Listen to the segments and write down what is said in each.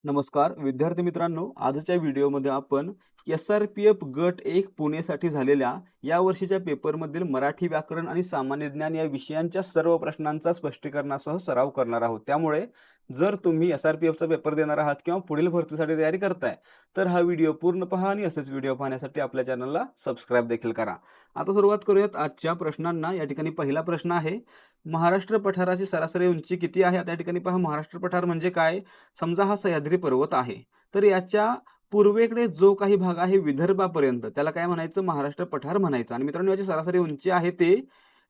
नमस्कार विद्यार्थी मित्रांनो, आजच्या व्हिडिओमध्ये आपण SRPF गट 1 पुणेसाठी झालेल्या या वर्षीच्या पेपरमधील मराठी व्याकरण आणि सामान्य ज्ञान या विषयांच्या सर्व प्रश्नांचा स्पष्टीकरणासह सराव करणार आहोत। त्यामुळे जर तुम्ही SRPFचा पेपर देणार आहात किंवा पुढील भरतीसाठी तयारी करताय तर हा व्हिडिओ पूर्ण पहा आणि असेच व्हिडिओ पाहण्यासाठी आपल्या चॅनलला सबस्क्राइब देखील करा। आता सुरुवात करूयात आजच्या प्रश्नांना। या ठिकाणी पहिला प्रश्न आहे, महाराष्ट्र पठाराची सरासरी उंची किती आहे? त्या ठिकाणी पहा, महाराष्ट्र पठार म्हणजे काय? समजा हा सह्याद्री पर्वत आहे, तर याच्या पूर्वेकडे जो काही भाग आहे विदर्भापर्यंत त्याला काय म्हणायचं? महाराष्ट्र पठार म्हणायचं। आणि मित्रांनो, याची सरासरी उंची आहे ते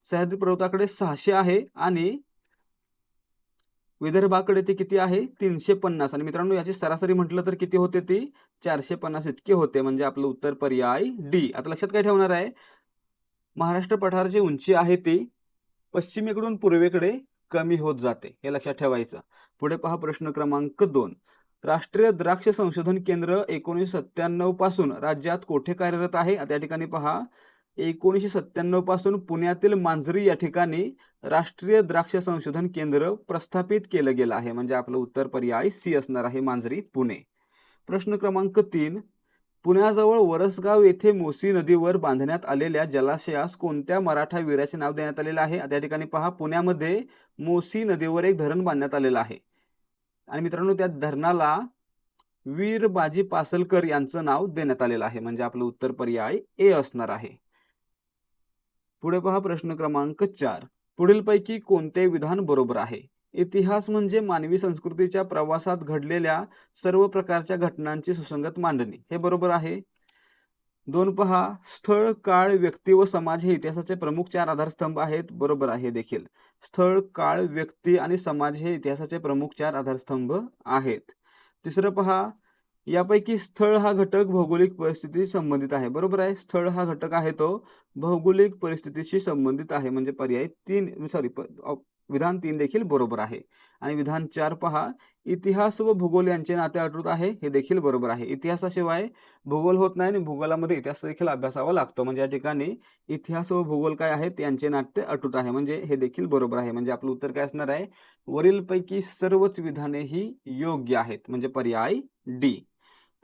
सह्याद्री पर्वताकडे 600 आहे आणि विदर्भाकडे ते किती आहे? 350। आणि मित्रांनो, याची सरासरी म्हटलं तर किती होते? ती 450 इतके होते, म्हणजे आपलं उत्तर पर्याय डी। आता लक्षात काय ठेवणार आहे? महाराष्ट्र पठाराची उंची आहे ती पश्चिमेकडून पूर्वेकडे कमी होत जाते, हे लक्षात ठेवायचं। पुढे पहा प्रश्न क्रमांक 2, राष्ट्रीय द्राक्ष संशोधन केंद्र 1997 पासून राज्यात कोठे कार्यरत आहे? त्या ठिकाणी पहा, 1997 पासून पुण्यातील मांजरी या ठिकाणी राष्ट्रीय द्राक्ष संशोधन केंद्र प्रस्थापित केलं गेलं आहे, म्हणजे आपलं उत्तर पर्याय सी असणार आहे, मांजरी पुणे। प्रश्न क्रमांक 3, पुण्याजवळ वरसगाव येथे मोसी नदीवर बांधण्यात आलेल्या जलाशयास कोणत्या मराठा वीराचे नाव देण्यात आलेले आहे? त्या ठिकाणी पहा, पुण्यामध्ये मोसी नदीवर एक धरण बांधण्यात आलेलं आहे आणि मित्रांनो, त्या धरणाला वीर बाजी पासलकर यांचं नाव देण्यात आलेलं आहे, म्हणजे आपलं उत्तर पर्याय ए असणार आहे। पुढे पहा प्रश्न क्रमांक 4, पुढीलपैकी कोणते विधान बरोबर आहे? इतिहास म्हणजे मानवी संस्कृतीच्या प्रवासात घडलेल्या सर्व प्रकारच्या घटनांची सुसंगत मांडणी, हे बरोबर आहे। 2 पहा, स्थळ, काळ, व्यक्ती व समाज हे इतिहासाचे प्रमुख 4 आधारस्तंभ आहेत, बरोबर आहे देखील। स्थळ, काळ, व्यक्ती आणि समाज हे इतिहासाचे प्रमुख 4 आधारस्तंभ आहेत। तिसरं पहा, यापैकी स्थळ हा घटक भौगोलिक परिस्थितीशी संबंधित आहे, बरोबर आहे। स्थळ हा घटक आहे तो भौगोलिक परिस्थितीशी संबंधित आहे, म्हणजे पर्याय 3 विधान 3 देखील बरोबर आहे। आणि विधान 4 पहा, इतिहास व भूगोल यांचे नाते अटूट आहे, हे देखील बरोबर आहे। इतिहासाशिवाय भूगोल होत नाही आणि भूगोलामध्ये इतिहास देखील अभ्यासावा लागतो, म्हणजे या ठिकाणी इतिहास व भूगोल काय आहेत? यांचे नाते अटूट आहे, म्हणजे हे देखील बरोबर आहे। म्हणजे आपलं उत्तर काय असणार आहे? वरीलपैकी सर्वच विधाने ही योग्य आहेत, म्हणजे पर्याय डी।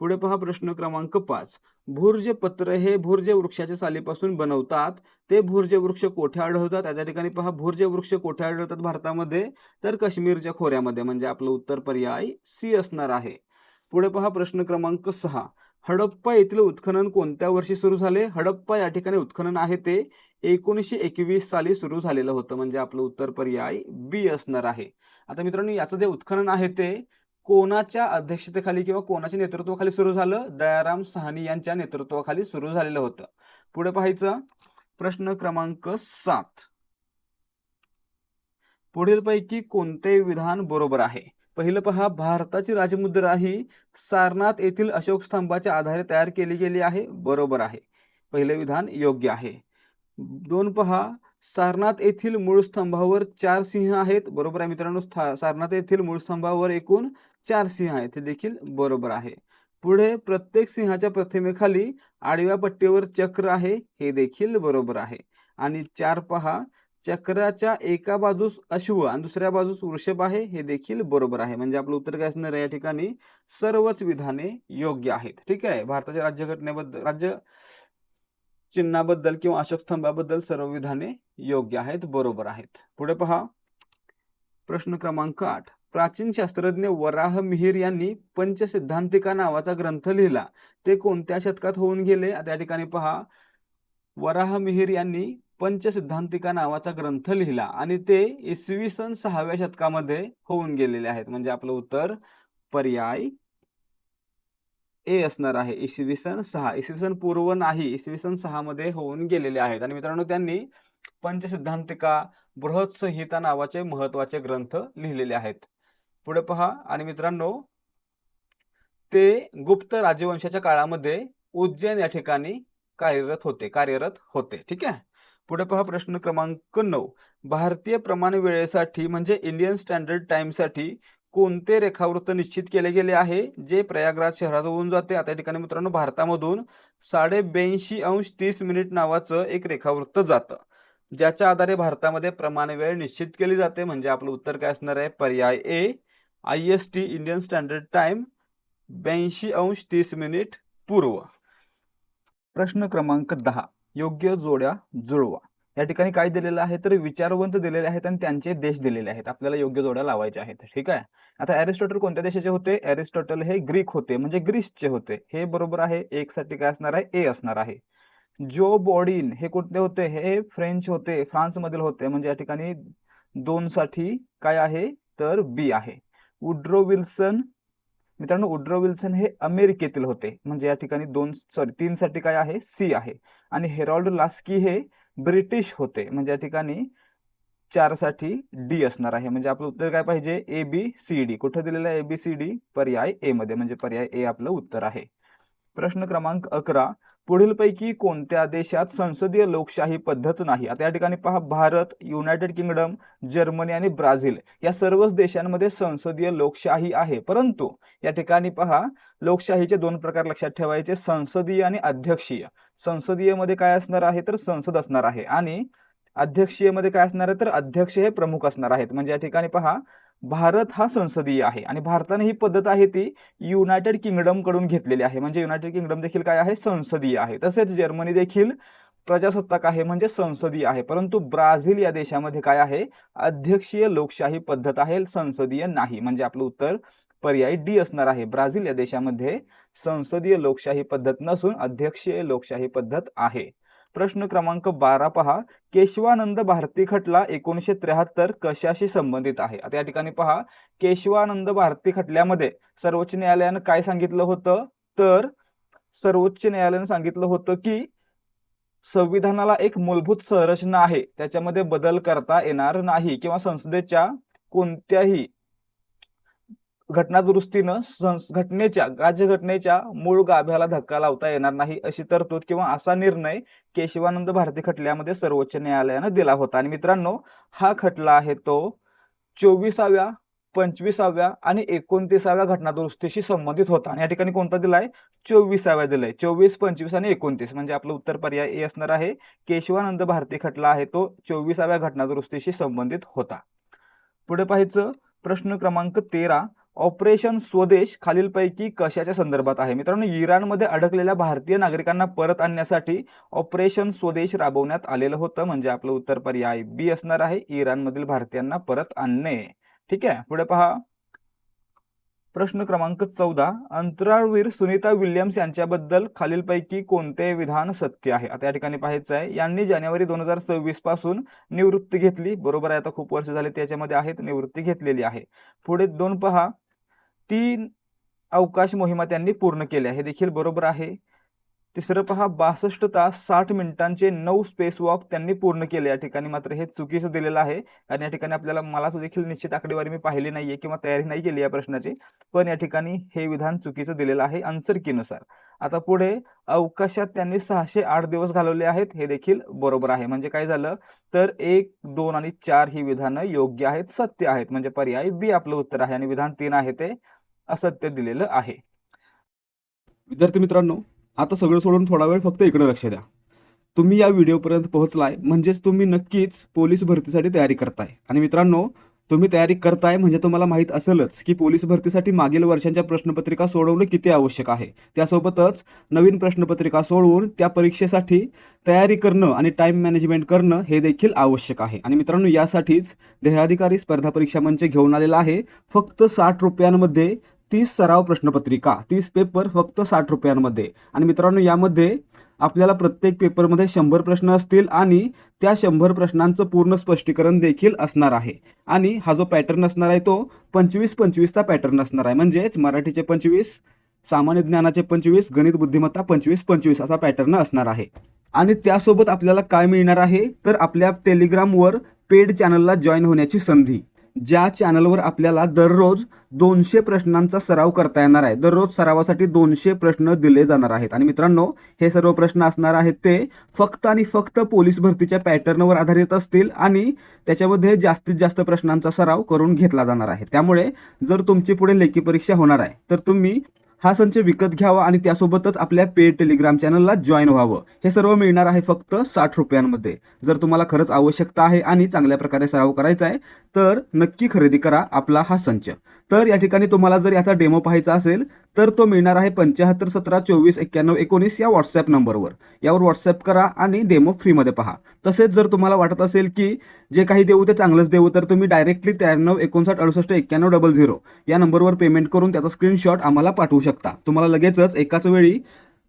पुढे पहा प्रश्न क्रमांक 5, भुर्ज पत्र हे भुर्ज वृक्षाच्या सालीपासून बनवतात, ते भुर्ज वृक्ष कोठे आढळतात? त्या ठिकाणी पहा, भुर्ज वृक्ष कोठे आढळतात भारतामध्ये? तर काश्मीरच्या खोऱ्यामध्ये, म्हणजे आपलं उत्तर पर्याय सी असणार आहे। पुढे पहा प्रश्न क्रमांक 6, हडप्पा येथील उत्खनन कोणत्या वर्षी सुरू झाले? हडप्पा या ठिकाणी उत्खनन आहे ते 1921 साली सुरू झालेलं होतं, म्हणजे आपलं उत्तर पर्याय बी असणार आहे। आता मित्रांनो, याचं जे उत्खनन आहे ते कोणाच्या अध्यक्षतेखाली किंवा कोणाच्या नेतृत्वाखाली सुरू झालं? दयाराम साहनी यांच्या नेतृत्वाखाली सुरू झालेलं होतं। पुढे पाहायचं प्रश्न क्रमांक 7, पुढीलपैकी कोणते विधान बरोबर आहे? पहिलं पहा, भारताची राजमुद्रा ही सारनाथ येथील अशोक स्तंभाच्या आधारे तयार केली गेली आहे, बरोबर आहे, पहिले विधान योग्य आहे। 2 पहा, सारनाथ येथील मूळ स्तंभावर 4 सिंह आहेत, बरोबर आहे मित्रांनो। सारनाथ येथील मूळ स्तंभावर एकूण 4 सिंह आहेत, हे देखील बरोबर आहे। पुढे, प्रत्येक सिंहाच्या प्रतिमेखाली आडव्या पट्टीवर चक्र आहे, हे देखील बरोबर आहे। आणि 4 पहा, चक्राच्या एका बाजूस अश्व आणि दुसऱ्या बाजूस वृषभ आहे, हे देखील बरोबर आहे, म्हणजे आपलं उत्तर काय असणार आहे? या ठिकाणी सर्वच विधाने योग्य आहेत, ठीक आहे। भारताच्या राज्यघटनेबद्दल, राज्य चिन्हाबद्दल किंवा अशोक स्तंभाबद्दल सर्व विधाने योग्य आहेत, बरोबर आहेत। पुढे पहा प्रश्न क्रमांक 8, प्राचीन शास्त्रज्ञ वराह मिहिर यांनी पंचसिद्धांतिका नावाचा ग्रंथ लिहिला, ते कोणत्या शतकात होऊन गेले? त्या ठिकाणी पहा, वराह मिहिर यांनी पंचसिद्धांतिका नावाचा ग्रंथ लिहिला आणि ते इसवी सन 6व्या शतकामध्ये होऊन गेलेले आहेत, म्हणजे आपलं उत्तर पर्याय ए असणार आहे, इसवी सन 6। इसवी सन पूर्व नाही, इसवी सन 6 मध्ये होऊन गेलेले आहेत। आणि मित्रांनो, त्यांनी पंचसिद्धांतिका, बृहत संहिता नावाचे महत्त्वाचे ग्रंथ लिहिलेले आहेत। पुढे पहा, आणि मित्रांनो, ते गुप्त राजवंशाच्या काळामध्ये उज्जैन या ठिकाणी कार्यरत होते, ठीक आहे। पुढे पहा प्रश्न क्रमांक 9, भारतीय प्रमाण वेळेसाठी म्हणजे इंडियन स्टँडर्ड टाइम साठी कोणते रेखावृत्त निश्चित केले गेले आहे, जे प्रयागराज शहराजवळून जाते? आता या ठिकाणी मित्रांनो, भारतामधून 82°30' नावाचं एक रेखावृत्त जातं, ज्याच्या आधारे भारतामध्ये प्रमाण वेळ निश्चित केली जाते, म्हणजे आपलं उत्तर काय असणार आहे? पर्याय ए, IST इंडियन स्टँडर्ड टाइम 82°30' पूर्व. प्रश्न क्रमांक 10, योग्य जोड्या जुळवा. या ठिकाणी काय दिलेलं आहे तर विचारवंत दिलेले आहेत आणि त्यांचे देश दिलेले आहेत. आपल्याला योग्य जोड्या लावायच्या आहेत. ठीक आहे. आता अरिस्टॉटल कोणत्या देशाचे होते? अरिस्टॉटल हे ग्रीक होते, म्हणजे ग्रीसचे होते. हे बरोबर आहे. एक साठी काय असणार आहे? ए असणार आहे. जो बॉडीन हे कुठले होते? हे फ्रेंच होते, फ्रान्स मधील होते, म्हणजे या ठिकाणी 2 साठी काय आहे तर बी आहे. वुड्रो विल्सन, मित्रांनो वुड्रो विल्सन हे अमेरिकेतील होते, म्हणजे या ठिकाणी 3 साठी काय आहे? सी आहे. आणि हेरॉल्ड लास्की हे ब्रिटिश होते, म्हणजे या ठिकाणी 4 साठी डी असणार आहे. म्हणजे आपलं उत्तर काय पाहिजे? A B C D. कुठे दिलेलं आहे? ए बी सी डी पर्याय ए मध्ये, म्हणजे पर्याय ए आपलं उत्तर आहे. प्रश्न क्रमांक 11, पुढीलपैकी कोणत्या देशात संसदीय लोकशाही पद्धत नाही? आता या ठिकाणी पहा, भारत, युनायटेड किंगडम, जर्मनी आणि ब्राझील या सर्वच देशांमध्ये संसदीय लोकशाही आहे. परंतु या ठिकाणी पहा, लोकशाहीचे 2 प्रकार लक्षात ठेवायचे, संसदीय आणि अध्यक्षीय. संसदीय मध्ये काय असणार आहे तर संसद असणार आहे, आणि अध्यक्षीय मध्ये काय असणार आहे तर अध्यक्ष हे प्रमुख असणार आहेत. म्हणजे या ठिकाणी पहा, भारत हा संसदीय आहे आणि भारताने ही पद्धत आहे ती युनायटेड किंगडम कडून घेतलेली आहे, म्हणजे युनायटेड किंगडम देखील काय आहे? संसदीय आहे. तसेच जर्मनी देखील प्रजासत्ताक आहे, म्हणजे संसदीय आहे. परंतु ब्राझील या देशामध्ये काय आहे? अध्यक्षीय लोकशाही पद्धत आहे, संसदीय नाही. म्हणजे आपलं उत्तर पर्याय डी असणार आहे. ब्राझील या देशामध्ये संसदीय लोकशाही पद्धत नसून अध्यक्षीय लोकशाही पद्धत आहे. प्रश्न क्रमांक 12 पहा, केशवानंद भारती खटला 1973 कशाशी संबंधित आहे? आता या ठिकाणी पहा, केशवानंद भारती खटल्यामध्ये सर्वोच्च न्यायालयाने काय सांगितलं होतं तर सर्वोच्च न्यायालयाने सांगितलं होतं की संविधानाला एक मूलभूत संरचना आहे, त्याच्यामध्ये बदल करता येणार नाही, किंवा संसदेच्या कोणत्याही घटनादुरुस्तीनं राज्यघटनेच्या मूळ गाभ्याला धक्का लावता येणार नाही, अशी तरतूद किंवा असा निर्णय केशवानंद भारती खटल्यामध्ये सर्वोच्च न्यायालयाने दिला होता. आणि मित्रांनो, हा खटला आहे तो 24व्या, 25व्या आणि 29व्या घटनादुरुस्तीशी संबंधित होता. आणि या ठिकाणी कोणता दिलाय? 24व्या दिलाय. 24, 25 आणि 29, म्हणजे आपलं उत्तर पर्याय ए असणार आहे. केशवानंद भारती खटला आहे तो 24व्या घटनादुरुस्तीशी संबंधित होता. पुढे पाहायचं, प्रश्न क्रमांक 13, ऑपरेशन स्वदेश खालीलपैकी कशाच्या संदर्भात आहे? मित्रांनो, इराणमध्ये अडकलेल्या भारतीय नागरिकांना परत आणण्यासाठी ऑपरेशन स्वदेश राबवण्यात आलेलं होतं, म्हणजे आपलं उत्तर पर्याय बी असणार आहे. इराणमधील भारतीयांना परत आणणे. ठीक आहे. पुढे पहा, प्रश्न क्रमांक 14, अंतराळवीर सुनीता विल्यम्स यांच्याबद्दल खालीलपैकी कोणते विधान सत्य आहे? आता या ठिकाणी पाहायचं आहे, यांनी जानेवारी 2026 पासून निवृत्ती घेतली. बरोबर आहे. आता खूप वर्ष झाले त्याच्यामध्ये आहेत, निवृत्ती घेतलेली आहे. पुढे 2 पहा, 3 अवकाश मोहिमा त्यांनी पूर्ण केल्या, हे देखील बरोबर आहे. तिसरं पहा, 62 तास 60 मिनिटांचे 9 स्पेस वॉक त्यांनी पूर्ण केले. या ठिकाणी मात्र हे चुकीचं दिलेलं आहे, आणि या ठिकाणी आपल्याला मला देखील निश्चित आकडेवारी मी पाहिली नाहीये किंवा तयारी नाही केली या प्रश्नाची, पण या ठिकाणी हे विधान चुकीचं दिलेलं आहे आन्सर कीनुसार. आता पुढे, अवकाशात त्यांनी 608 दिवस घालवले आहेत, हे देखील बरोबर आहे. म्हणजे काय झालं तर 1, 2 आणि 4 ही विधानं योग्य आहेत, सत्य आहेत, म्हणजे पर्याय बी आपलं उत्तर आहे. आणि विधान 3 आहे ते असत्य दिलेलं आहे. विद्यार्थी मित्रांनो, आता सगळं सोडून थोडा वेळ फक्त इकडे लक्ष द्या. तुम्ही या व्हिडिओपर्यंत पोहोचलाय म्हणजेच तुम्ही नक्कीच पोलीस भरतीसाठी तयारी करताय. आणि मित्रांनो, तुम्ही तयारी करताय म्हणजे तुम्हाला माहित असेलच की पोलीस भरतीसाठी मागील वर्षांच्या प्रश्नपत्रिका सोडवणे किती आवश्यक आहे. त्यासोबतच नवीन प्रश्नपत्रिका सोडवून त्या परीक्षेसाठी तयारी करणं आणि टाइम मॅनेजमेंट करणं हे देखील आवश्यक आहे. आणि मित्रांनो, यासाठीच देहाधिकारी स्पर्धा परीक्षा मंच घेऊन आलेला आहे फक्त 60 रुपयांमध्ये 30 सराव प्रश्नपत्रिका, 30 पेपर फक्त 60 रुपयांमध्ये. आणि मित्रांनो, यामध्ये आपल्याला प्रत्येक पेपरमध्ये 100 प्रश्न असतील आणि त्या 100 प्रश्नांचं पूर्ण स्पष्टीकरण देखील असणार आहे. आणि हा जो पॅटर्न असणार आहे तो 25-25चा पॅटर्न असणार आहे, म्हणजेच मराठीचे 25, सामान्य ज्ञानाचे 25, गणित बुद्धिमत्ता 25-25 असा पॅटर्न असणार आहे. आणि त्यासोबत आपल्याला काय मिळणार आहे तर आपल्या टेलिग्रामवर पेड चॅनलला जॉईन होण्याची संधी, ज्या चॅनलवर आपल्याला दररोज 200 प्रश्नांचा सराव करता येणार आहे. दररोज सरावासाठी 200 प्रश्न दिले जाणार आहेत. आणि मित्रांनो, हे सर्व प्रश्न असणार आहेत ते फक्त आणि फक्त पोलीस भरतीच्या पॅटर्नवर आधारित असतील आणि त्याच्यामध्ये जास्तीत जास्त प्रश्नांचा सराव करून घेतला जाणार आहे. त्यामुळे जर तुमची पुढे लेखी परीक्षा होणार आहे तर तुम्ही हा संच विकत घ्यावा आणि त्यासोबतच आपल्या पेड टेलिग्राम चॅनलला जॉईन व्हावं. हे सर्व मिळणार आहे फक्त 60 रुपयांमध्ये. जर तुम्हाला खरंच आवश्यकता आहे आणि चांगल्या प्रकारे सराव करायचा आहे तर नक्की खरेदी करा आपला हा संच. तर या ठिकाणी तुम्हाला जर याचा डेमो पाहायचा असेल तर तो मिळणार आहे 75 17 24 91 19 या व्हॉट्सॲप नंबरवर. यावर व्हॉट्सॲप करा आणि डेमो फ्रीमध्ये पहा. तसेच जर तुम्हाला वाटत असेल की जे काही देऊ ते चांगलंच देऊ तर तुम्ही डायरेक्टली 93 59 68 91 00 या नंबरवर पेमेंट करून त्याचा स्क्रीनशॉट आम्हाला पाठवू शकता. तुम्हाला लगेचच एकाच वेळी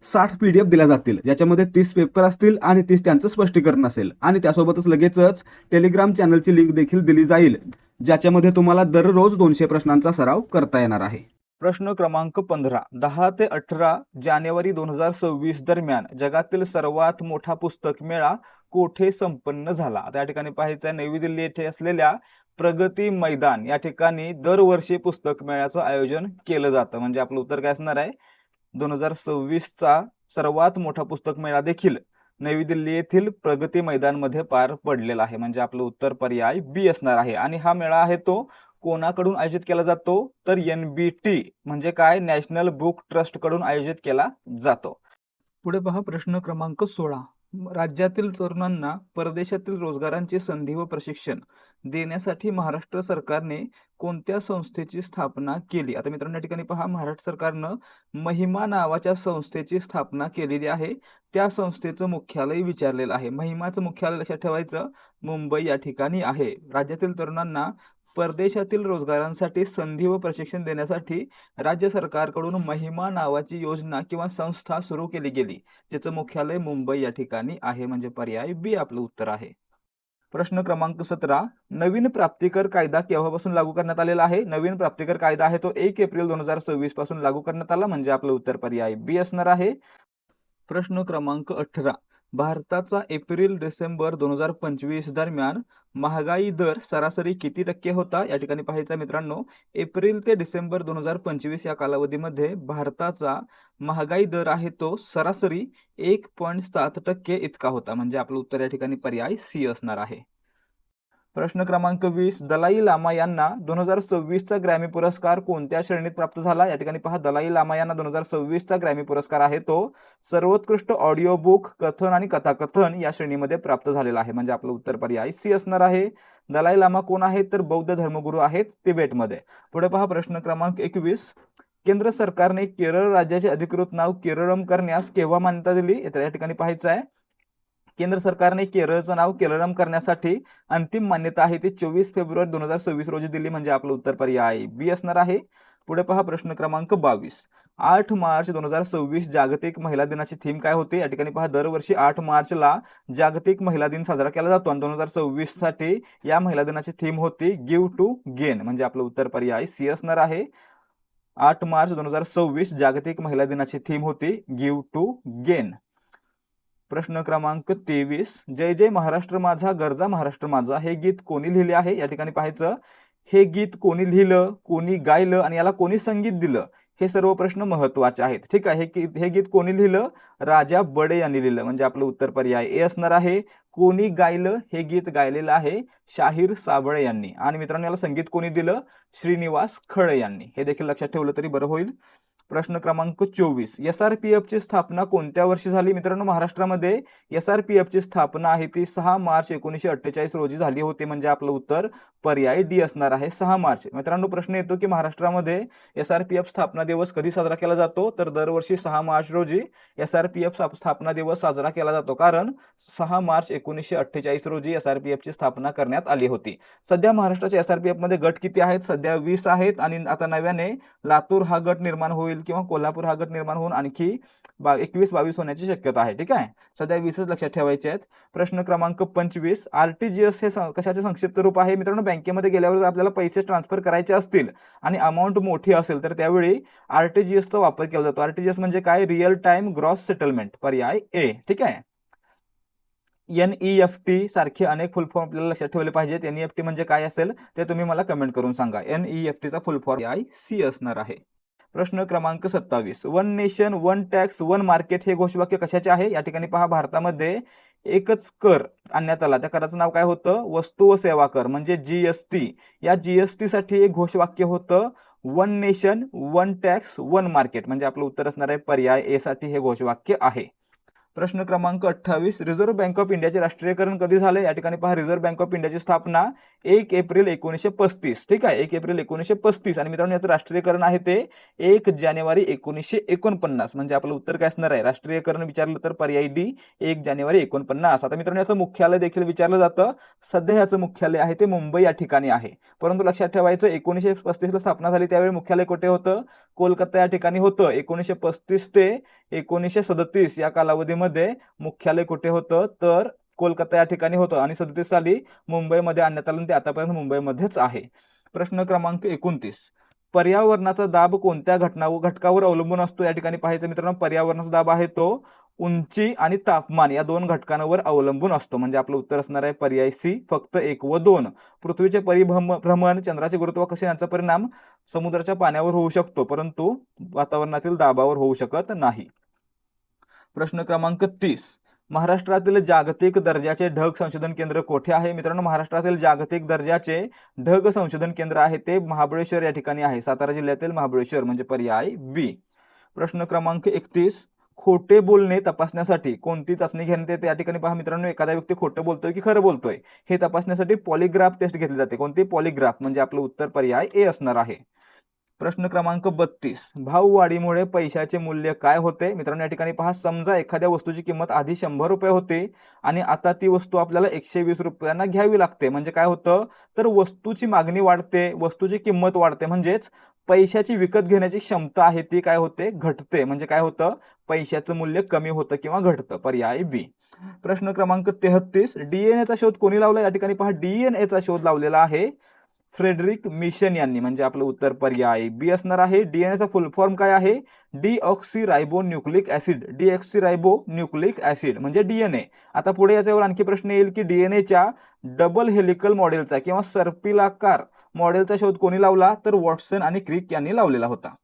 60 PDF दिल्या जातील, ज्याच्यामध्ये 30 पेपर असतील आणि 30 त्यांचं स्पष्टीकरण असेल आणि त्यासोबतच लगेचच टेलिग्राम चॅनलची लिंक देखील दिली जाईल, ज्याच्यामध्ये तुम्हाला दररोज 200 प्रश्नांचा सराव करता येणार आहे. प्रश्न क्रमांक 15. 10 ते 18 जानेवारी 2026 दरम्यान जगातील सर्वात मोठा पुस्तक मेळा कोठे संपन्न झाला? आता या ठिकाणी पाहायचं आहे नवी दिल्ली येथे असलेल्या प्रगती मैदान या ठिकाणी दरवर्षी पुस्तक मेळ्याचं आयोजन केलं जातं. म्हणजे आपलं उत्तर काय असणार आहे? 2026चा सर्वात मोठा पुस्तक मेळा देखील नवी दिल्ली येथील प्रगती मैदानमध्ये पार पडलेला आहे. म्हणजे आपलं उत्तर पर्याय बी असणार आहे. आणि हा मेळा आहे तो कोणाकडून आयोजित केला जातो? तर NBT म्हणजे काय? नॅशनल बुक ट्रस्ट कडून आयोजित केला जातो. पुढे पहा प्रश्न क्रमांक 16. राज्यातील तरुणांना परदेशातील रोजगारांची संधी व प्रशिक्षण देण्यासाठी महाराष्ट्र सरकारने कोणत्या संस्थेची स्थापना केली? आता मित्रांनो या ठिकाणी पहा महाराष्ट्र सरकारनं महिमा नावाच्या संस्थेची स्थापना केलेली आहे. त्या संस्थेचं मुख्यालय विचारलेलं आहे. महिमाचं मुख्यालय लक्षात ठेवायचं मुंबई या ठिकाणी आहे. राज्यातील तरुणांना परदेशातील रोजगारांसाठी संधी व प्रशिक्षण देण्यासाठी राज्य सरकारकडून महिमा नावाची योजना किंवा संस्था सुरू केली गेली. ज्याचं मुख्यालय मुंबई या ठिकाणी आहे. म्हणजे पर्याय बी आपलं उत्तर आहे. प्रश्न क्रमांक 17. नवीन प्राप्तिकर कायदा केव्हापासून लागू करण्यात आलेला आहे? नवीन प्राप्तिकर कायदा आहे तो 1 एप्रिल 2026 पासून लागू करण्यात आला. म्हणजे आपलं उत्तर पर्याय बी असणार आहे. प्रश्न क्रमांक 18. भारताचा एप्रिल डिसेंबर 2025 दरम्यान महागाई दर सरासरी किती टक्के होता? या ठिकाणी पाहायचं मित्रांनो एप्रिल ते डिसेंबर 2025 या कालावधीमध्ये भारताचा महागाई दर आहे तो सरासरी 1.7% इतका होता. म्हणजे आपलं उत्तर या ठिकाणी पर्याय सी असणार आहे. प्रश्न क्रमांक 20. दलाई लामा यांना 2026चा ग्रॅमी पुरस्कार कोणत्या श्रेणीत प्राप्त झाला? या ठिकाणी पहा दलाई लामा यांना 2026चा ग्रॅमी पुरस्कार आहे तो सर्वोत्कृष्ट ऑडिओ बुक, कथन आणि कथाकथन या श्रेणीमध्ये प्राप्त झालेला आहे. म्हणजे आपलं उत्तर पर्याय सी असणार आहे. दलाई लामा कोण आहेत? तर बौद्ध धर्मगुरू आहेत तिबेटमध्ये. पुढे पहा प्रश्न क्रमांक 21. केंद्र सरकारने केरळ राज्याचे अधिकृत नाव केरळम करण्यास केव्हा मान्यता दिली? या ठिकाणी पाहायचं आहे केंद्र सरकारने केरळचं नाव केरळम करण्यासाठी अंतिम मान्यता आहे ती 24 फेब्रुवारी 2026 रोजी दिली. म्हणजे आपलं उत्तर पर्याय बी असणार आहे. पुढे पहा प्रश्न क्रमांक 22. 8 मार्च 2026 जागतिक महिला दिनाची थीम काय होती? या ठिकाणी पहा दरवर्षी 8 मार्चला जागतिक महिला दिन साजरा केला जातो आणि 2026 साठी या महिला दिनाची थीम होती गिव्ह टू गेन. म्हणजे आपलं उत्तर पर्याय सी असणार आहे. 8 मार्च 2026 जागतिक महिला दिनाची थीम होती गिव्ह टू गेन. प्रश्न क्रमांक 23. जय जय महाराष्ट्र माझा गरजा महाराष्ट्र माझा हे गीत कोणी लिहिले आहे? या ठिकाणी पाहायचं हे गीत कोणी लिहिलं, कोणी गायलं आणि याला कोणी संगीत दिलं हे सर्व प्रश्न महत्वाचे आहेत. ठीक आहे. हे गीत कोणी लिहिलं? राजा बडे यांनी लिहिलं. म्हणजे आपलं उत्तर पर्याय ए असणार आहे. कोणी गायलं? हे गीत गायलेलं आहे शाहीर साबळे यांनी. आणि मित्रांनो याला संगीत कोणी दिलं? श्रीनिवास खळे यांनी. हे देखील लक्षात ठेवलं तरी बरं होईल. प्रश्न क्रमांक 24. SRPF ची स्थापना कोणत्या वर्षी झाली? मित्रांनो महाराष्ट्रामध्ये SRPF ची स्थापना आहे ती 6 मार्च 1948 रोजी झाली होती. म्हणजे आपलं उत्तर पर्याय डी असणार आहे 6 मार्च. मित्रांनो प्रश्न येतो की महाराष्ट्रामध्ये SRPF स्थापना दिवस कधी साजरा केला जातो? तर दरवर्षी 6 मार्च रोजी SRPF स्थापना दिवस साजरा केला जातो. कारण 6 मार्च 1948 रोजी SRPF ची स्थापना करण्यात आली होती. सध्या महाराष्ट्राच्या SRPF मध्ये गट किती आहेत? सध्या 20 आहेत आणि आता नव्याने लातूर हा गट निर्माण होईल किंवा कोल्हापूर हा गट निर्माण होऊन आणखी 21-22 होण्याची शक्यता आहे. ठीक आहे. सध्या 20च लक्षात ठेवायचे आहेत. प्रश्न क्रमांक 25. RTGS हे कशाचे संक्षिप्त रूप आहे? मित्रांनो बँकेमध्ये गेल्यावर आपल्याला पैसे ट्रान्सफर करायचे असतील आणि अमाऊंट मोठी असेल तर त्यावेळी RTGS चा वापर केला जातो. RTGS म्हणजे काय? Real time gross settlement. पर्याय ए. ठीक आहे. NEFT सारखे अनेक फुल फॉर्म आपल्याला लक्षात ठेवले पाहिजेत. NEFT म्हणजे काय असेल ते तुम्ही मला कमेंट करून सांगा. NEFT चा फुल फॉर्म पर्याय सी असणार आहे. प्रश्न क्रमांक 27. One nation one tax one market हे घोषवाक्य कशाचे आहे? या ठिकाणी पहा भारतामध्ये एकच कर आणण्यात आला. त्या कराचं नाव काय होतं? वस्तू व सेवा कर म्हणजे GST. या GST साठी एक घोषवाक्य होतं one nation one tax one market, म्हणजे आपलं उत्तर असणार आहे पर्याय ए साठी हे घोषवाक्य आहे. प्रश्न क्रमांक 28, रिझर्व्ह बँक ऑफ इंडियाचे राष्ट्रीयकरण कधी झाले? या ठिकाणी पहा, रिझर्व्ह बँक ऑफ इंडियाची स्थापना 1 एप्रिल 1935. ठीक आहे, 1 एप्रिल 1935. आणि मित्रांनो याचं राष्ट्रीयकरण आहे ते 1 जानेवारी 1949. म्हणजे आपलं उत्तर काय असणार आहे? राष्ट्रीयकरण विचारलं तर पर्याय डी 1 जानेवारी 49. आता मित्रांनो याचं मुख्यालय देखील विचारलं जातं. सध्या याचं मुख्यालय आहे ते मुंबई या ठिकाणी आहे. परंतु लक्षात ठेवायचं 1935 ला स्थापना झाली त्यावेळी मुख्यालय कुठे होतं? कोलकाता या ठिकाणी होतं. 1935 ते 1937 या कालावधीमध्ये मुख्यालय कुठे होतं? तर कोलकाता या ठिकाणी होतं आणि 37 साली मुंबईमध्ये आणण्यात आलं, ते आतापर्यंत मुंबईमध्येच आहे. प्रश्न क्रमांक 29, पर्यावरणाचा दाब कोणत्या घटकावर अवलंबून असतो? या ठिकाणी पाहायचं मित्रांनो, पर्यावरणाचा दाब आहे तो उंची आणि तापमान या दोन घटकांवर अवलंबून असतो. म्हणजे आपलं उत्तर असणार आहे पर्याय सी फक्त 1 व 2. पृथ्वीचे परिभ्रमण, चंद्राचे गुरुत्वाकर्षण यांचा परिणाम समुद्राच्या पाण्यावर होऊ शकतो, परंतु वातावरणातील दाबावर होऊ शकत नाही. प्रश्न क्रमांक 30, महाराष्ट्रातील जागतिक दर्जाचे ढग संशोधन केंद्र कोठे आहे? मित्रांनो महाराष्ट्रातील जागतिक दर्जाचे ढग संशोधन केंद्र आहे ते महाबळेश्वर या ठिकाणी आहे. सातारा जिल्ह्यातील महाबळेश्वर, म्हणजे पर्याय बी. प्रश्न क्रमांक 31, खोटे बोलणे तपासण्यासाठी कोणती चाचणी घेण्यात येते? या ठिकाणी पहा मित्रांनो, एखादा व्यक्ती खोटं बोलतोय की खरं बोलतोय हे तपासण्यासाठी पॉलिग्राफ टेस्ट घेतली जाते. कोणती? पॉलिग्राफ, म्हणजे आपलं उत्तर पर्याय ए असणार आहे. प्रश्न क्रमांक 32, भाववाढीमुळे पैशाचे मूल्य काय होते? मित्रांनो या ठिकाणी पहा, समजा एखाद्या वस्तूची किंमत आधी 100 रुपये होती आणि आता ती वस्तू आपल्याला 120 रुपयांना घ्यावी लागते. म्हणजे काय होतं? तर वस्तूची मागणी वाढते, वस्तूची किंमत वाढते, म्हणजेच पैशाची विकत घेण्याची क्षमता आहे ती काय होते? घटते. म्हणजे काय होतं? पैशाचं मूल्य कमी होतं किंवा घटतं. पर्याय बी. प्रश्न क्रमांक 33, डीएनएचा शोध कोणी लावला? या ठिकाणी पहा, डीएनएचा शोध लावलेला आहे फ्रेडरिक मिशन यांनी. म्हणजे आपलं उत्तर पर्याय बी असणार आहे. डीएनएचा फुल फॉर्म काय आहे? डीऑक्सिरायबो न्यूक्लिक ऍसिड. डीऑक्सिरायबो न्यूक्लिक ऍसिड म्हणजे डीएनए. आता पुढे याच्यावर आणखी प्रश्न येईल की डीएनएच्या डबल हेलिकल मॉडेलचा किंवा सर्पिलाकार मॉडेलचा शोध कोणी लावला? तर वॉटसन आणि क्रिक यांनी लावलेला होता.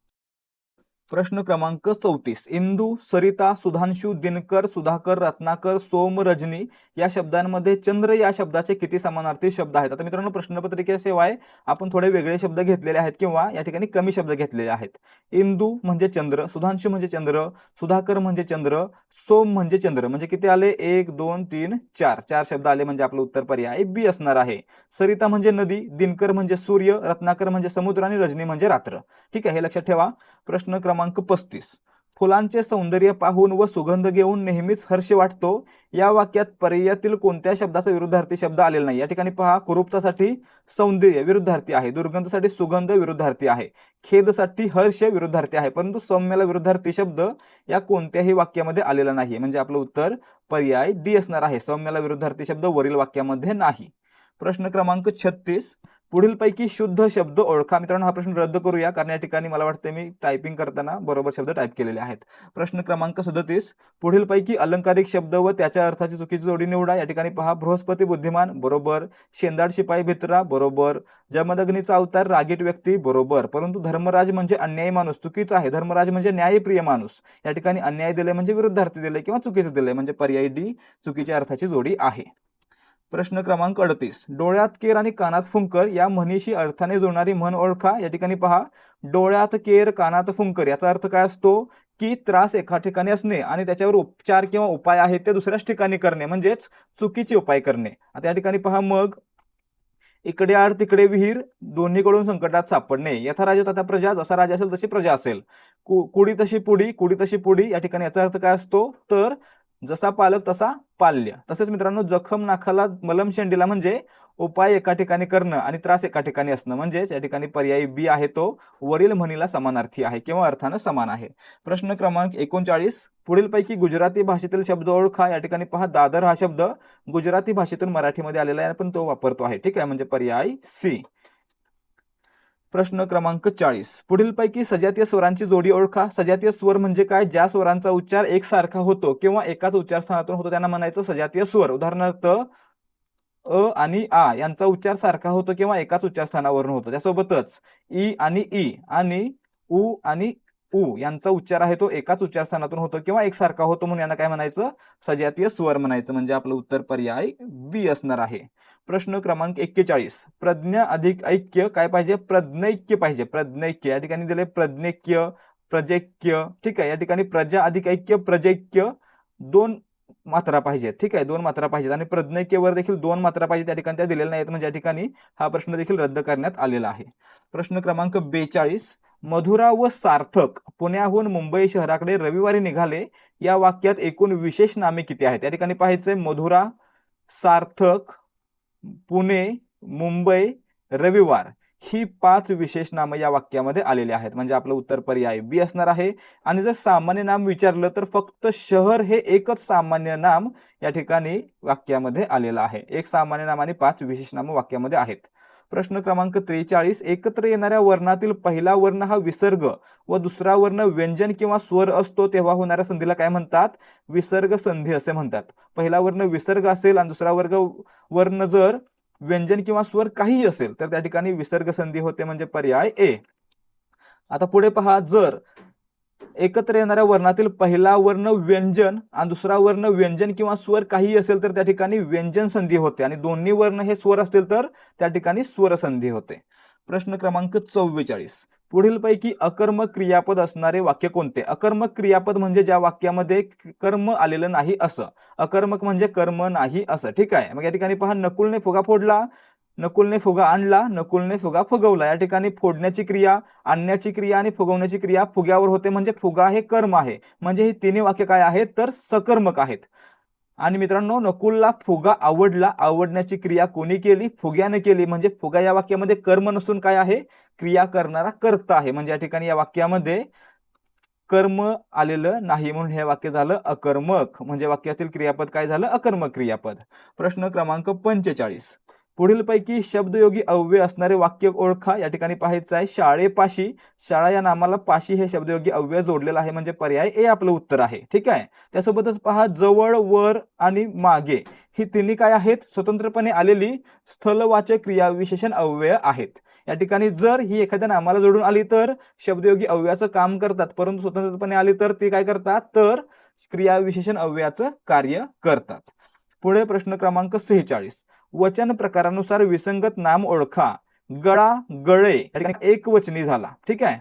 प्रश्न क्रमांक 34, इंदू, सरिता, सुधांशु, दिनकर, सुधाकर, रत्नाकर, सोम, रजनी या शब्दांमध्ये चंद्र या शब्दाचे किती समानार्थी शब्द आहेत? आता मित्रांनो प्रश्नपत्रिकेशिवाय आपण थोडे वेगळे शब्द घेतलेले आहेत किंवा या ठिकाणी कमी शब्द घेतलेले आहेत. इंदू म्हणजे चंद्र, सुधांशु म्हणजे चंद्र, सुधाकर म्हणजे चंद्र, सोम म्हणजे चंद्र. म्हणजे किती आले? 1 2 3 4 4 शब्द आले. म्हणजे आपलं उत्तर पर्याय बी असणार आहे. सरिता म्हणजे नदी, दिनकर म्हणजे सूर्य, रत्नाकर म्हणजे समुद्र आणि रजनी म्हणजे रात्र. ठीक आहे, हे लक्षात ठेवा. प्रश्न क्रमांक 35, फुलांचे सौंदर्य पाहून व सुगंध घेऊन नेहमीच हर्ष वाटतो या वाक्यात पर्यायातील कोणत्या शब्दाचा विरुद्धार्थी शब्द आलेला नाही? या ठिकाणी पहा, कुरूपतासाठी सौंदर्य विरुद्धार्थी आहे, दुर्गंधासाठी सुगंध विरुद्धार्थी आहे, खेदसाठी हर्ष विरुद्धार्थी आहे, परंतु सौम्याला विरुद्धार्थी शब्द या कोणत्याही वाक्यामध्ये आलेला नाही. म्हणजे आपलं उत्तर पर्याय डी असणार आहे. सौम्याला विरुद्धार्थी शब्द वरील वाक्यामध्ये नाही. प्रश्न क्रमांक 36, पुढीलपैकी शुद्ध शब्द ओळखा. मित्रांनो हा प्रश्न रद्द करूया, कारण या ठिकाणी मला वाटतं मी टायपिंग करताना बरोबर शब्द टाईप केलेले आहेत. प्रश्न क्रमांक 37, पुढीलपैकी अलंकारिक शब्द व त्याच्या अर्थाची चुकीची जोडी निवडा. या ठिकाणी पहा, बृहस्पती बुद्धिमान बरोबर, शेंदाड शिपाई भित्रा बरोबर, जमदग्नीचा अवतार रागीट व्यक्ती बरोबर, परंतु धर्मराज म्हणजे अन्यायी माणूस चुकीचा आहे. धर्मराज म्हणजे न्यायप्रिय माणूस. या ठिकाणी अन्याय दिले म्हणजे विरुद्धार्थी दिले किंवा चुकीचे दिले, म्हणजे पर्याय डी चुकीच्या अर्थाची जोडी आहे. प्रश्न क्रमांक 38, डोळ्यात केर आणि कानात फुंकर या म्हणीशी अर्थाने जोडणारी म्हण ओळखा. या ठिकाणी पहा, डोळ्यात केर कानात फुंकर याचा अर्थ काय असतो? की त्रास एका ठिकाणी असणे आणि त्याच्यावर उपचार किंवा उपाय आहेत ते दुसऱ्याच ठिकाणी करणे, म्हणजेच चुकीचे उपाय करणे. आता या ठिकाणी पहा, मग इकडे आड तिकडे विहीर, दोन्हीकडून संकटात सापडणे. यथा राजा तथा प्रजा, जसा राजा असेल तशी प्रजा असेल. कुडी तशी पुडी, कुडी तशी पुडी. या ठिकाणी याचा अर्थ काय असतो? तर जसा पालक तसा पाल्य. तसेच मित्रांनो, जखम नाखाला मलम शेंडीला म्हणजे उपाय एका ठिकाणी करणं आणि त्रास एका ठिकाणी असणं. म्हणजेच या ठिकाणी पर्याय बी आहे तो वरील म्हणीला समानार्थी आहे किंवा अर्थानं समान आहे. प्रश्न क्रमांक 39, पुढीलपैकी गुजराती भाषेतील शब्द ओळखा. या ठिकाणी पहा, दादर हा शब्द गुजराती भाषेतून मराठीमध्ये आलेला आहे, पण तो वापरतो आहे. ठीक आहे, म्हणजे पर्याय सी. प्रश्न क्रमांक 40, पुढीलपैकी सजातीय स्वरांची जोडी ओळखा. सजातीय स्वर म्हणजे काय? ज्या स्वरांचा उच्चार एकसारखा होतो किंवा एकाच उच्चार स्थानातून होतो त्यांना म्हणायचं सजातीय स्वर. उदाहरणार्थ अ आणि आ यांचा उच्चार सारखा होतो किंवा एकाच उच्चार स्थानावरून होतो. त्यासोबतच ई आणि ई आणि उ आणि उ यांचा उच्चार आहे तो एकाच उच्चारस्थानातून होतो किंवा एकसारखा होतो, म्हणून यांना काय म्हणायचं, सजातीय स्वर म्हणायचं. म्हणजे आपलं उत्तर पर्याय बी असणार आहे. प्रश्न क्रमांक 41, प्रज्ञा अधिक ऐक्य काय पाहिजे, प्रज्ञैक्य पाहिजे. प्रज्ञैक्य या ठिकाणी दिले प्रज्ञैक्य, प्रजैक्य. ठीक आहे, या ठिकाणी प्रजा अधिक ऐक्य प्रजैक्य, 2 मात्रा पाहिजेत. ठीक आहे, 2 मात्रा पाहिजेत. आणि प्रज्ञैक्यवर देखील 2 मात्रा पाहिजे, त्या ठिकाणी त्या दिलेल्या नाहीत, म्हणजे या ठिकाणी हा प्रश्न देखील रद्द करण्यात आलेला आहे. प्रश्न क्रमांक 42, मधुरा व सार्थक पुण्याहून मुंबई शहराकडे रविवारी निघाले, या वाक्यात एकूण विशेष नामे किती आहेत. या ठिकाणी पाहायचंय मधुरा, सार्थक, पुणे, मुंबई, रविवार ही 5 विशेष नाम या वाक्यामध्ये आलेले आहेत. म्हणजे आपलं उत्तर पर्याय बी असणार आहे. आणि जर सामान्य नाम विचारलं तर फक्त शहर हे एकच सामान्य नाम या ठिकाणी वाक्यामध्ये आलेलं आहे. एक सामान्य नाम आणि 5 विशेष नाम वाक्यामध्ये आहेत. प्रश्न क्रमांक 43, एकत्र येणाऱ्या वर्णातील पहिला वर्ण हा विसर्ग व दुसरा वर्ण व्यंजन किंवा स्वर असतो तेव्हा होणाऱ्या संधीला काय म्हणतात, विसर्ग संधी असे म्हणतात. पहिला वर्ण विसर्ग असेल आणि दुसरा वर्ण जर व्यंजन किंवा स्वर काहीही असेल तर त्या ठिकाणी विसर्ग संधी होते, म्हणजे पर्याय ए. आता पुढे पहा, जर एकत्र येणाऱ्या वर्णातील पहिला वर्ण व्यंजन आणि दुसरा वर्ण व्यंजन किंवा स्वर काही असेल तर त्या ठिकाणी व्यंजन संधी होते, आणि दोन्ही वर्ण हे स्वर असतील तर त्या ठिकाणी स्वर संधी होते. प्रश्न क्रमांक 44, पुढीलपैकी अकर्मक क्रियापद असणारे वाक्य कोणते. अकर्मक क्रियापद म्हणजे ज्या वाक्यामध्ये कर्म आलेलं नाही असं. अकर्मक म्हणजे कर्म नाही असं. ठीक आहे, मग या ठिकाणी पहा, नकुलने फुगा फोडला, नकुलने फुगा आणला, नकुलने फुगा फुगवला. या ठिकाणी फोडण्याची क्रिया, आणण्याची क्रिया आणि फुगवण्याची क्रिया फुग्यावर होते, म्हणजे फुगा हे कर्म आहे. म्हणजे ही तिन्ही वाक्य काय आहेत तर सकर्मक आहेत. आणि मित्रांनो, नकुलला फुगा आवडला, आवडण्याची क्रिया कोणी केली, फुग्याने केली. म्हणजे फुगा या वाक्यामध्ये कर्म नसून काय आहे, क्रिया करणारा कर्ता आहे. म्हणजे या ठिकाणी या वाक्यामध्ये कर्म आलेलं नाही, म्हणून हे वाक्य झालं अकर्मक. म्हणजे वाक्यातील क्रियापद काय झालं, अकर्मक क्रियापद. प्रश्न क्रमांक 45, पुढीलपैकी शब्दयोगी अव्यय असणारे वाक्य ओळखा. या ठिकाणी पाहायचं आहे, शाळेपाशी, शाळा या नामाला पाशी हे शब्दयोगी अव्यय जोडलेलं आहे, म्हणजे पर्याय ए आपलं उत्तर आहे. ठीक आहे, त्यासोबतच पहा, जवळ, वर आणि मागे ही तिन्ही काय आहेत, स्वतंत्रपणे आलेली स्थलवाचक क्रियाविशेषण अव्यय आहेत. या ठिकाणी जर ही एखाद्या नामाला जोडून आली तर शब्दयोगी अव्ययाचं काम करतात, परंतु स्वतंत्रपणे आली तर ती काय करतात, तर क्रियाविशेषण अव्ययाचं कार्य करतात. पुढे प्रश्न क्रमांक 46, वचन प्रकारानुसार विसंगत नाम ओळखा. गळा, गळे या ठिकाणी एक वचनी झाला. ठीक आहे,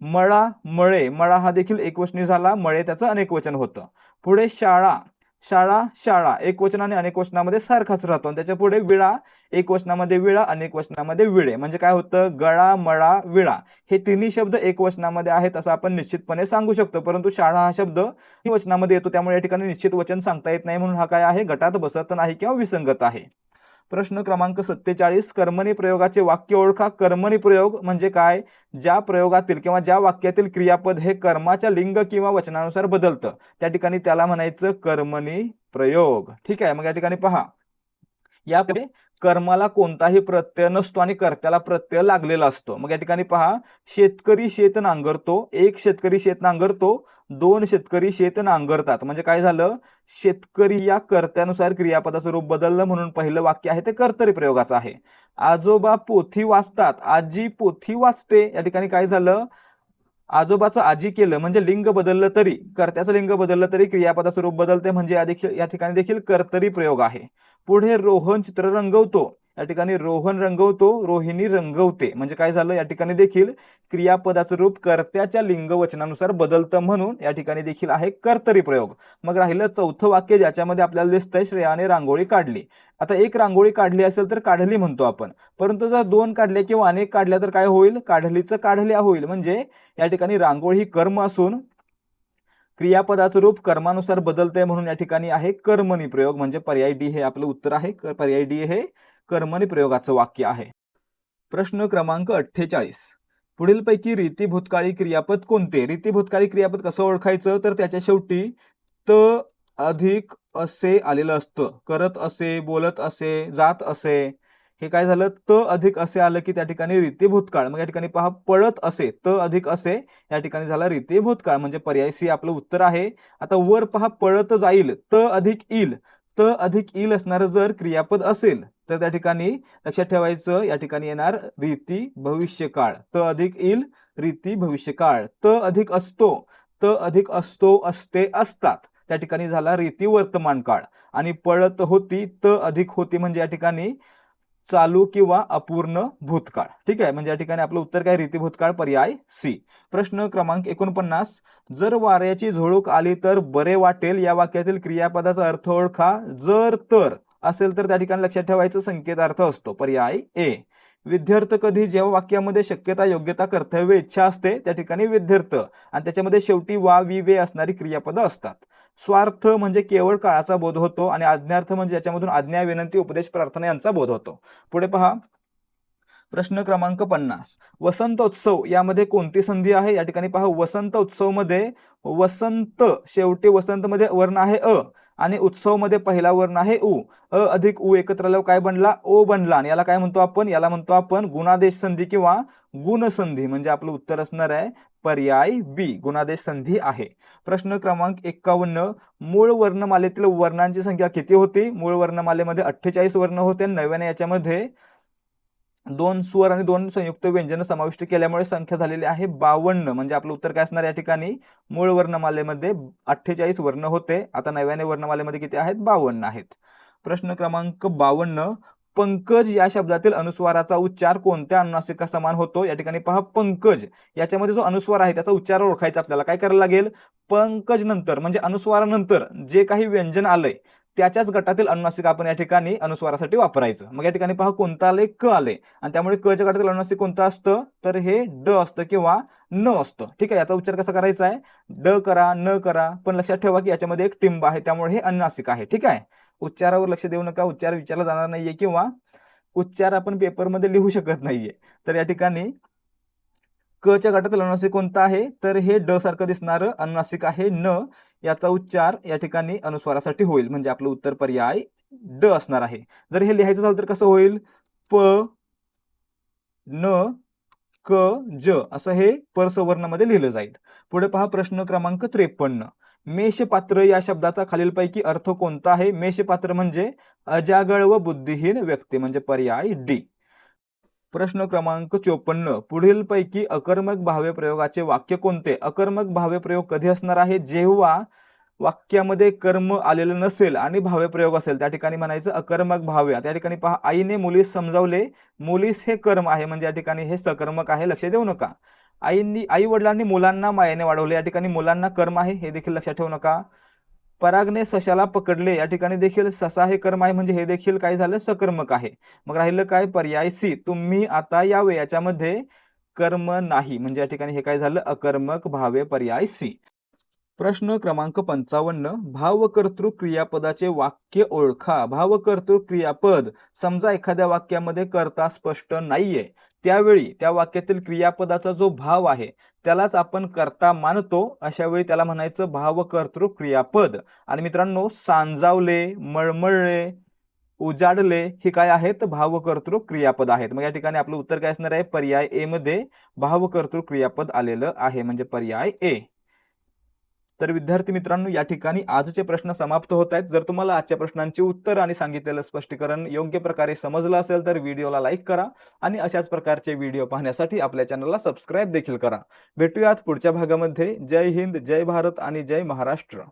मळा, मळे, मळा हा देखील एक वचनी झाला, मळे त्याचं अनेक वचन होतं. पुढे शाळा, शाळा, शाळा एक वचन आणि अनेक वचनामध्ये सारखाच राहतो. आणि त्याच्या पुढे विळा, एक वचनामध्ये विळा, अनेक वचनामध्ये विळे. म्हणजे काय होतं, गळा, मळा, विळा हे तिन्ही शब्द एक वचनामध्ये आहेत असं आपण निश्चितपणे सांगू शकतो, परंतु शाळा हा शब्द वचनामध्ये येतो, त्यामुळे या ठिकाणी निश्चित वचन सांगता येत नाही, म्हणून हा काय आहे, गटात बसत नाही किंवा विसंगत आहे. प्रश्न क्रमांक 47, कर्मणी प्रयोगाचे वाक्य ओळखा. कर्मणी प्रयोग म्हणजे काय, ज्या प्रयोगातील किंवा ज्या वाक्यातील क्रियापद हे कर्माच्या लिंग किंवा वचनानुसार बदलतं त्या ठिकाणी त्याला म्हणायचं कर्मणी प्रयोग. ठीक आहे, मग या ठिकाणी पहा, यापुढे कर्माला कोणताही प्रत्यय नसतो आणि कर्त्याला प्रत्यय लागलेला असतो. मग या ठिकाणी पहा, शेतकरी शेत नांगरतो, एक शेतकरी शेत नांगरतो, 2 शेतकरी शेत नांगरतात. म्हणजे काय झालं, शेतकरी या कर्त्यानुसार क्रियापदाचं रूप बदललं, म्हणून पहिलं वाक्य आहे ते कर्तरी प्रयोगाचं आहे. आजोबा पोथी वाचतात, आजी पोथी वाचते. या ठिकाणी काय झालं, आजोबाचं आजी केलं म्हणजे लिंग बदललं तरी, कर्त्याचं लिंग बदललं तरी क्रियापदाचं रूप बदलते, म्हणजे या ठिकाणी देखील कर्तरी प्रयोग आहे. पुढे रोहन चित्र रंगवतो, या ठिकाणी रोहन रंगवतो, रोहिणी रंगवते. म्हणजे काय झालं, या ठिकाणी देखील क्रियापदाचं रूप कर्त्याच्या लिंग वचनानुसार बदलतं, म्हणून या ठिकाणी देखील आहे कर्तरी प्रयोग. मग राहिलं चौथं वाक्य, ज्याच्यामध्ये आपल्याला दिसतंय श्रेयाने रांगोळी काढली. आता एक रांगोळी काढली असेल तर काढली म्हणतो आपण, परंतु जर 2 काढल्या किंवा अनेक काढल्या तर काय होईल, काढलीचं काढल्या होईल. म्हणजे या ठिकाणी रांगोळी ही कर्म असून क्रियापदाचं रूप कर्मानुसार बदलते, म्हणून या ठिकाणी आहे कर्मणी प्रयोग. म्हणजे पर्याय डी हे आपलं उत्तर आहे. पर्याय डी हे कर्मणी प्रयोगाचं वाक्य आहे. प्रश्न क्रमांक 48, पुढीलपैकी रीती भूतकाळी क्रियापद कोणते. रीती भूतकाळी क्रियापद कसं ओळखायचं, तर त्याच्या शेवटी त अधिक असे आलेलं असतं. करत असे, बोलत असे, जात असे. हे काय झालं, त अधिक असे आलं की त्या ठिकाणी रीती भूतकाळ. मग या ठिकाणी पहा, पळत असे, त अधिक असे या ठिकाणी झाला रीती भूतकाळ. म्हणजे पर्याय सी आपलं उत्तर आहे. आता वर पहा, पळत जाईल, त अधिक येईल. त अधिक येईल असणारं जर क्रियापद असेल तर त्या ठिकाणी लक्षात ठेवायचं, या ठिकाणी येणार रीती भविष्यकाळ, त अधिक इल रीती भविष्यकाळ, त अधिक असतो, त अधिक असतो असते असतात, त्या ठिकाणी झाला रीती वर्तमान काळ, आणि पळत होती, त अधिक होती म्हणजे या ठिकाणी चालू किंवा अपूर्ण भूतकाळ. ठीक आहे, म्हणजे या ठिकाणी आपलं उत्तर काय, रीती भूतकाळ, पर्याय सी. प्रश्न क्रमांक 49, जर वाऱ्याची झुळूक आली तर बरे वाटेल या वाक्यातील क्रियापदाचा अर्थ ओळखा. जर तर असेल तर त्या ठिकाणी लक्षात ठेवायचं संकेतार्थ असतो, पर्याय ए. विध्यर्थ कधी, जेव्हा वाक्यामध्ये शक्यता, योग्यता, कर्तव्य, इच्छा असते त्या ठिकाणी विध्यर्थ, आणि त्याच्यामध्ये शेवटी वा, वि, वे असणारी क्रियापदं असतात. स्वार्थ म्हणजे केवळ काळाचा बोध होतो, आणि आज्ञार्थ म्हणजे याच्यामधून आज्ञा, विनंती, उपदेश, प्रार्थना यांचा बोध होतो. पुढे पहा, प्रश्न क्रमांक 50, वसंतोत्सव यामध्ये कोणती संधी आहे. या ठिकाणी पहा, वसंत उत्सव मध्ये वसंत शेवटी वसंत मध्ये वर्ण आहे अ, आणि उत्सव मध्ये पहिला वर्ण आहे उ. अ अधिक उ एकत्र आल्यावर काय बनला, ओ बनला, आणि याला काय म्हणतो आपण, याला म्हणतो आपण गुणादेश संधी किंवा गुणसंधी, म्हणजे आपलं उत्तर असणार आहे पर्याय बी, गुणादेश संधी आहे. प्रश्न क्रमांक 51, मूळ वर्णमालेतील वर्णांची संख्या किती होती. मूळ वर्णमालेमध्ये 48 वर्ण होते, नव्याने याच्यामध्ये 2 स्वर आणि 2 संयुक्त व्यंजन समाविष्ट केल्यामुळे संख्या झालेली आहे 52. म्हणजे आपलं उत्तर काय असणार या ठिकाणी, मूळ वर्णमालेमध्ये 48 वर्ण होते, आता नव्याने वर्णमालेमध्ये किती आहेत, 52 आहेत. प्रश्न क्रमांक 52, पंकज या शब्दातील अनुस्वाराचा उच्चार कोणत्या अनुनासिका समान होतो. या ठिकाणी पहा, पंकज याच्यामध्ये जो अनुस्वार आहे त्याचा उच्चार ओळखायचा आपल्याला. काय करायला लागेल, पंकज नंतर म्हणजे अनुस्वारानंतर जे काही व्यंजन आलंय त्याच्याच गटातील अनुनासिक आपण या ठिकाणी अनुस्वारासाठी वापरायचं. मग या ठिकाणी पहा कोणतं आले, क आले, आणि त्यामुळे क च्या गटातील अनुनासिक कोणतं असतं, तर हे ड असतं किंवा न असतं. ठीक आहे, याचा उच्चार कसा करायचा आहे, ड करा, न करा, पण लक्षात ठेवा की याच्यामध्ये एक टिंब आहे त्यामुळे हे अनुनासिक आहे. ठीक आहे, उच्चारावर लक्ष देऊ नका, उच्चार विचारला जाणार नाहीये किंवा उच्चार आपण पेपरमध्ये लिहू शकत नाहीये. तर या ठिकाणी क च्या गटातील अनुनासिक कोणतं आहे, तर हे ड सारखं दिसणारं अनुनासिक आहे न. याचा उच्चार या ठिकाणी अनुस्वारासाठी होईल, म्हणजे आपलं उत्तर पर्याय ड असणार आहे. जर हे लिहायचं झालं तर कसं होईल, प न क ज असं हे परसवर्णामध्ये लिहिलं जाईल. पुढे पहा, प्रश्न क्रमांक 53, मेषपात्र या शब्दाचा खालीलपैकी अर्थ कोणता आहे. मेषपात्र म्हणजे अजागळ व बुद्धिहीन व्यक्ती, म्हणजे पर्याय डी. प्रश्न क्रमांक 54, पुढील पैकी अकर्मक भाव्य प्रयोगाचे वाक्य कोणते. अकर्मक भाव्य प्रयोग कधी असणार आहे, जेव्हा वाक्यामध्ये कर्म आलेलं नसेल आणि भाव्य प्रयोग असेल त्या ठिकाणी म्हणायचं अकर्मक भाव्य. त्या ठिकाणी पहा, आईने मुलीस समजावले, मुलीस हे कर्म आहे म्हणजे या ठिकाणी हे सकर्मक आहे, लक्ष देऊ नका. आई वडिलांनी मुलांना मायेने वाढवले, या ठिकाणी मुलांना कर्म आहे, हे देखील लक्षात ठेवू नका. परागने सशाला पकडले, या ठिकाणी देखील ससा हे कर्म आहे म्हणजे हे देखील काय झालं, सकर्मक आहे. मग राहिलं काय, पर्याय सी, तुम्ही आता यावे, याच्यामध्ये कर्म नाही म्हणजे या ठिकाणी हे काय झालं, अकर्मक भाव्य, पर्याय सी. प्रश्न क्रमांक 55, भावकर्तृ क्रियापदाचे वाक्य ओळखा. भावकर्तृ क्रियापद, समजा एखाद्या वाक्यामध्ये कर्ता स्पष्ट नाहीये, त्यावेळी त्या वाक्यातील क्रियापदाचा जो भाव आहे त्यालाच आपण कर्ता मानतो, अशा वेळी त्याला म्हणायचं भावकर्तृ क्रियापद. आणि मित्रांनो, सांजावले, मळमळले, उजाडले हे काय आहेत, भावकर्तृ क्रियापद आहेत. मग या ठिकाणी आपलं उत्तर काय असणार आहे, पर्याय ए मध्ये भावकर्तृ क्रियापद आलेलं आहे, म्हणजे पर्याय ए. तर विद्यार्थी मित्रांनो, या ठिकाणी आजचे प्रश्न समाप्त होत आहेत. जर तुम्हाला आजच्या प्रश्नांची उत्तर आणि सांगितलेलं स्पष्टीकरण योग्य प्रकारे समजलं असेल तर व्हिडिओला लाईक करा, आणि अशाच प्रकारचे व्हिडिओ पाहण्यासाठी आपल्या चॅनलला सबस्क्राईब देखील करा. भेटूयात पुढच्या भागामध्ये. जय हिंद, जय भारत आणि जय महाराष्ट्र.